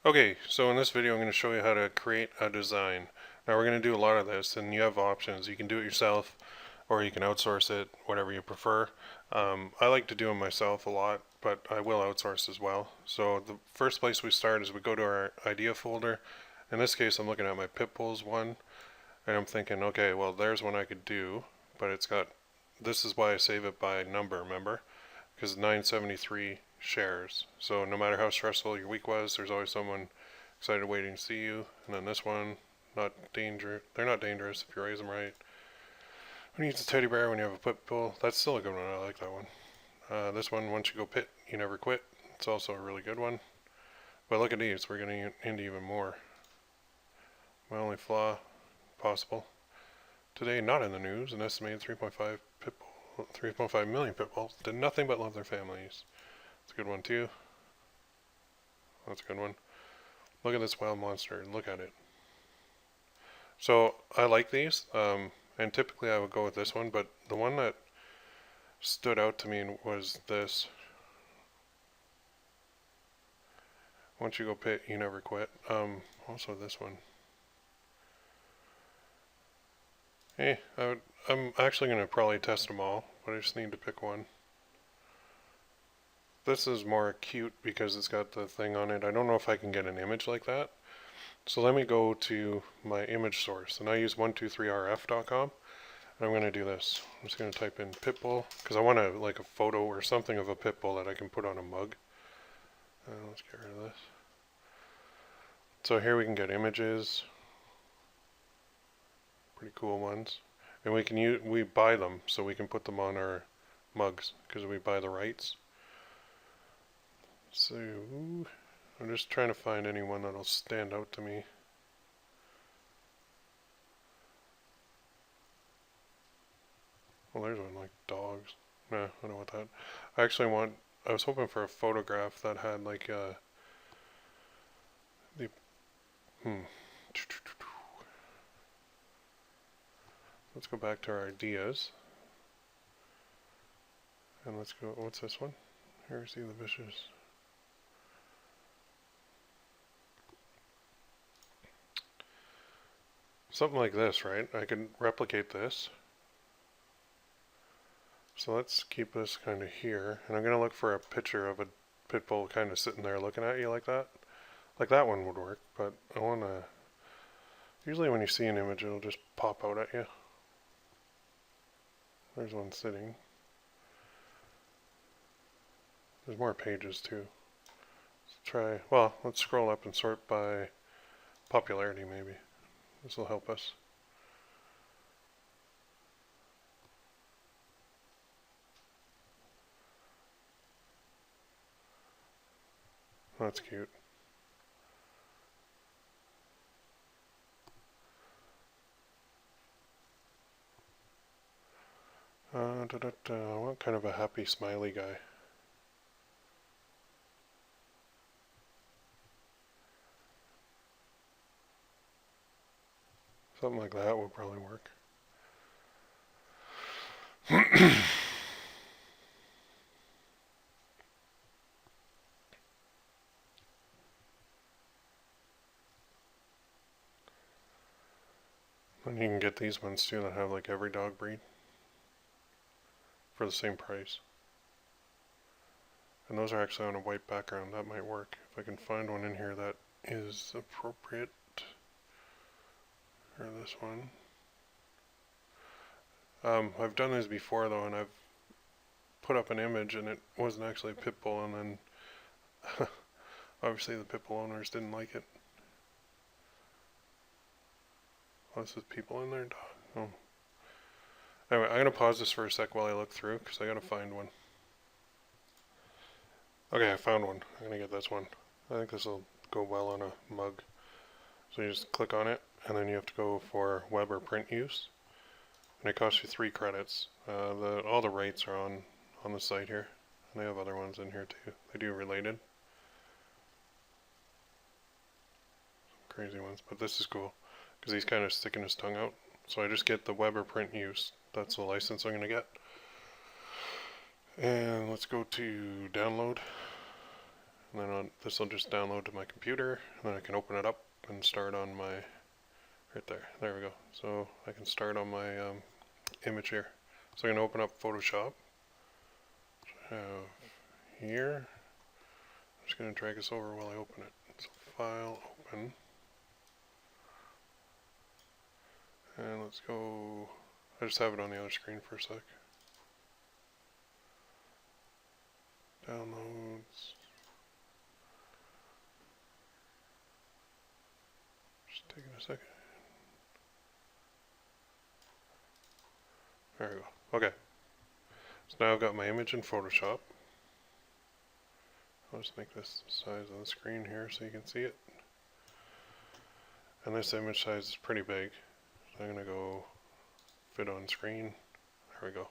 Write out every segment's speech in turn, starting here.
Okay, so in this video I'm going to show you how to create a design. Now we're going to do a lot of this, and you have options. You can do it yourself or you can outsource it, whatever you prefer. I like to do them myself a lot, but I will outsource as well. So the first place we start is we go to our idea folder. In this case I'm looking at my pit bulls one, and I'm thinking, okay, well there's one I could do, but it's got, this is why I save it by number, remember? Because 973 shares. So no matter how stressful your week was, there's always someone excited waiting to see you. And then this one, not danger. They're not dangerous if you raise them right. Who needs a teddy bear when you have a pit bull? That's still a good one. I like that one. This one, once you go pit, you never quit. It's also a really good one. But look at these. We're getting into even more. My only flaw possible today, not in the news. An estimated 3.5 million pit bulls did nothing but love their families. It's a good one too. That's a good one. Look at this wild monster. Look at it. So I like these, and typically I would go with this one, but the one that stood out to me was this. Once you go pit, you never quit. Also this one. Hey, I'm actually going to probably test them all, but I just need to pick one. This is more cute because it's got the thing on it. I don't know if I can get an image like that. So let me go to my image source, and I use 123rf.com, and I'm going to do this. I'm just going to type in pitbull, because I want like a photo or something of a pitbull that I can put on a mug. Let's get rid of this. So here we can get images, pretty cool ones, and we buy them, so we can put them on our mugs because we buy the rights. So I'm just trying to find anyone that'll stand out to me. Well, there's one like dogs. Nah, I don't want that. I was hoping for a photograph that had like the, let's go back to our ideas. And let's go, what's this one? Here's the vicious. Something like this, right? I can replicate this. So let's keep this kind of here. And I'm going to look for a picture of a pit bull kind of sitting there looking at you like that. Like that one would work, but I want to... Usually when you see an image, it'll just pop out at you. There's one sitting. There's more pages too. Let's scroll up and sort by popularity maybe. This will help us. That's cute. I want kind of a happy smiley guy. Something like that would probably work. And you can get these ones too that have like every dog breed for the same price. And those are actually on a white background. That might work. If I can find one in here that is appropriate. Or this one. I've done this before though, and I've put up an image and it wasn't actually a pit bull, and then obviously the pit bull owners didn't like it. Oh, this is people in there, dog. Oh. Anyway, I'm gonna pause this for a sec while I look through because I gotta find one. Okay, I found one. I'm gonna get this one. I think this will go well on a mug. So you just click on it, and then you have to go for web or print use, and it costs you 3 credits. All the rates are on the site here, and they have other ones in here too. They do related, crazy ones, but this is cool because he's kind of sticking his tongue out. So I just get the web or print use. That's the license I'm gonna get. And let's go to download. And then this will just download to my computer, and then I can open it up and start on my, right there, there we go. So I can start on my image here. So I'm going to open up Photoshop. I have here. I'm just going to drag this over while I open it. So File, Open. And let's go, I just have it on the other screen for a sec. Downloads. Just taking a second. There we go. Okay. So now I've got my image in Photoshop. I'll just make this the size of the screen here so you can see it. And this image size is pretty big. So I'm going to go fit on screen. There we go.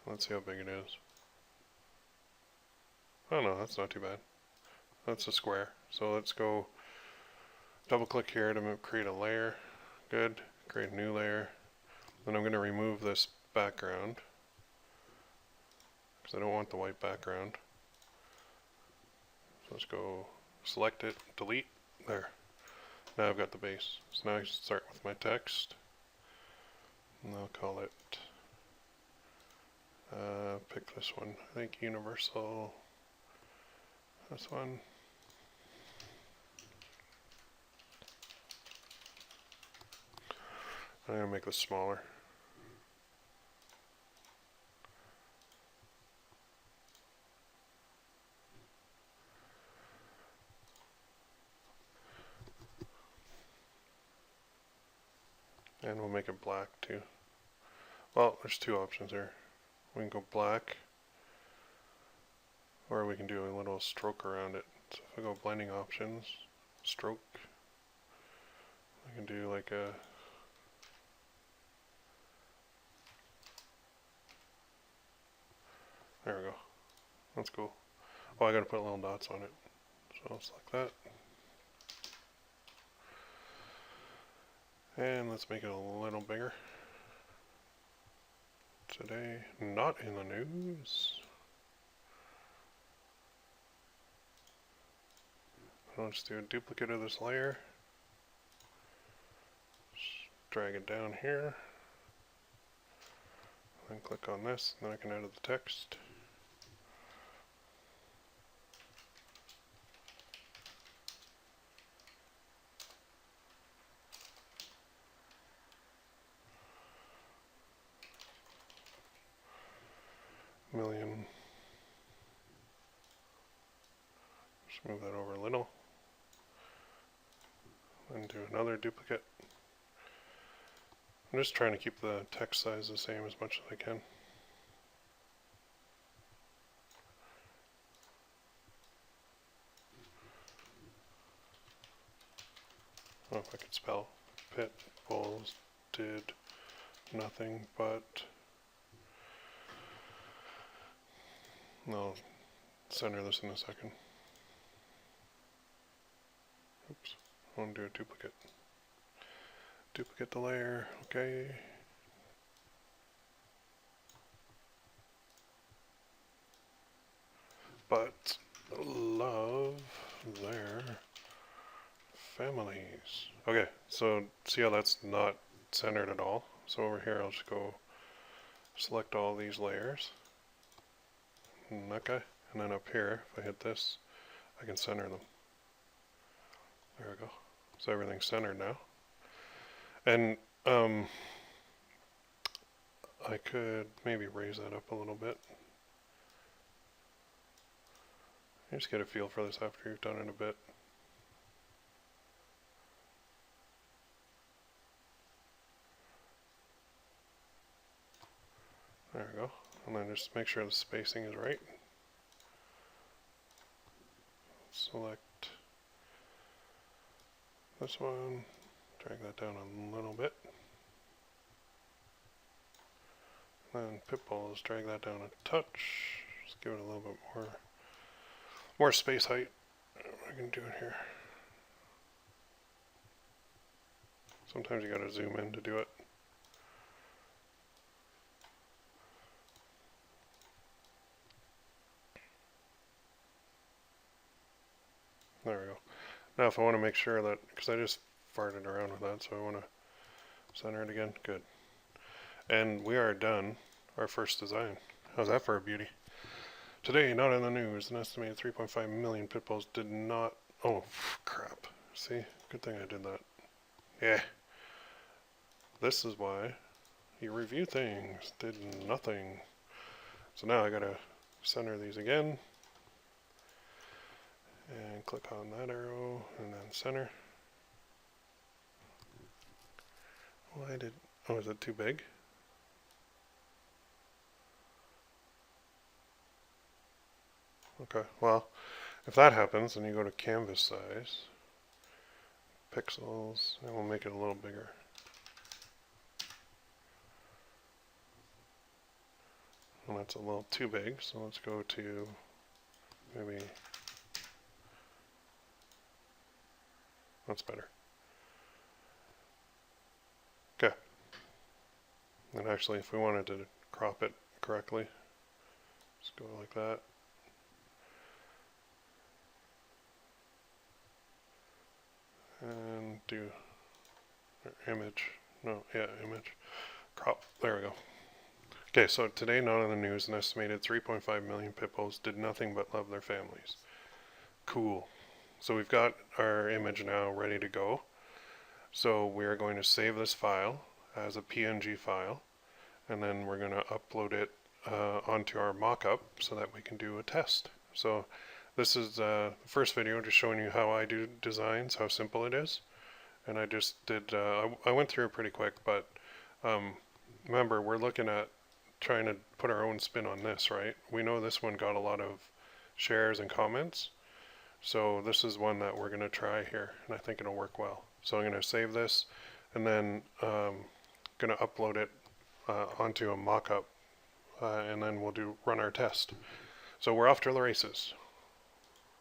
Let's see how big it is. Oh no, that's not too bad. That's a square. So let's go double click here to create a layer. Good. Create a new layer. Then I'm going to remove this background because I don't want the white background. So let's go select it, delete. There. Now I've got the base. So now I start with my text. And I'll call it, pick this one. I think universal. This one. I'm going to make this smaller. And we'll make it black too. Well, there's two options here. We can go black, or we can do a little stroke around it. So if I go blending options, stroke, I can do like a, there we go. That's cool. Oh, I gotta put little dots on it. So I'll select that. And let's make it a little bigger. Today, not in the news. I'll just do a duplicate of this layer. Just drag it down here. Then click on this, and then I can edit the text. Million. Just move that over a little. And do another duplicate. I'm just trying to keep the text size the same as much as I can. Oh, if I could spell. Pit bulls did nothing but. I'll center this in a second. Oops, I want to do a duplicate. Duplicate the layer, okay. But love their families. Okay, so see how that's not centered at all? So over here I'll just go select all these layers. Okay, and then up here, if I hit this, I can center them. There we go. So everything's centered now. And I could maybe raise that up a little bit. You just get a feel for this after you've done it a bit. There we go. And then just make sure the spacing is right. Select this one, drag that down a little bit. And pitbulls, drag that down a touch. Just give it a little bit more space height. I can do it here. Sometimes you gotta zoom in to do it. There we go. Now if I want to make sure that, because I just farted around with that, so I want to center it again. Good. And we are done our first design. How's that for a beauty? Today, not in the news, an estimated 3.5 million pit bulls did not... Oh, crap. See? Good thing I did that. Yeah. This is why you review things. Did nothing. So now I gotta center these again. And click on that arrow, and then center. Why did... Oh, is it too big? Okay, well, if that happens, then you go to canvas size, pixels, and we'll make it a little bigger. And that's a little too big, so let's go to maybe... That's better. Okay. And actually, if we wanted to crop it correctly, just go like that. And do image. No, yeah, image. Crop. There we go. Okay, so today, not in the news, an estimated 3.5 million pit bulls did nothing but love their families. Cool. So we've got our image now ready to go. So we are going to save this file as a PNG file, and then we're going to upload it onto our mockup so that we can do a test. So this is the first video just showing you how I do designs, how simple it is. And I just did, I went through it pretty quick, but remember, we're looking at trying to put our own spin on this, right? We know this one got a lot of shares and comments. So this is one that we're going to try here, and I think it'll work well. So I'm going to save this, and then going to upload it onto a mockup, and then we'll run our test. So we're off to the races.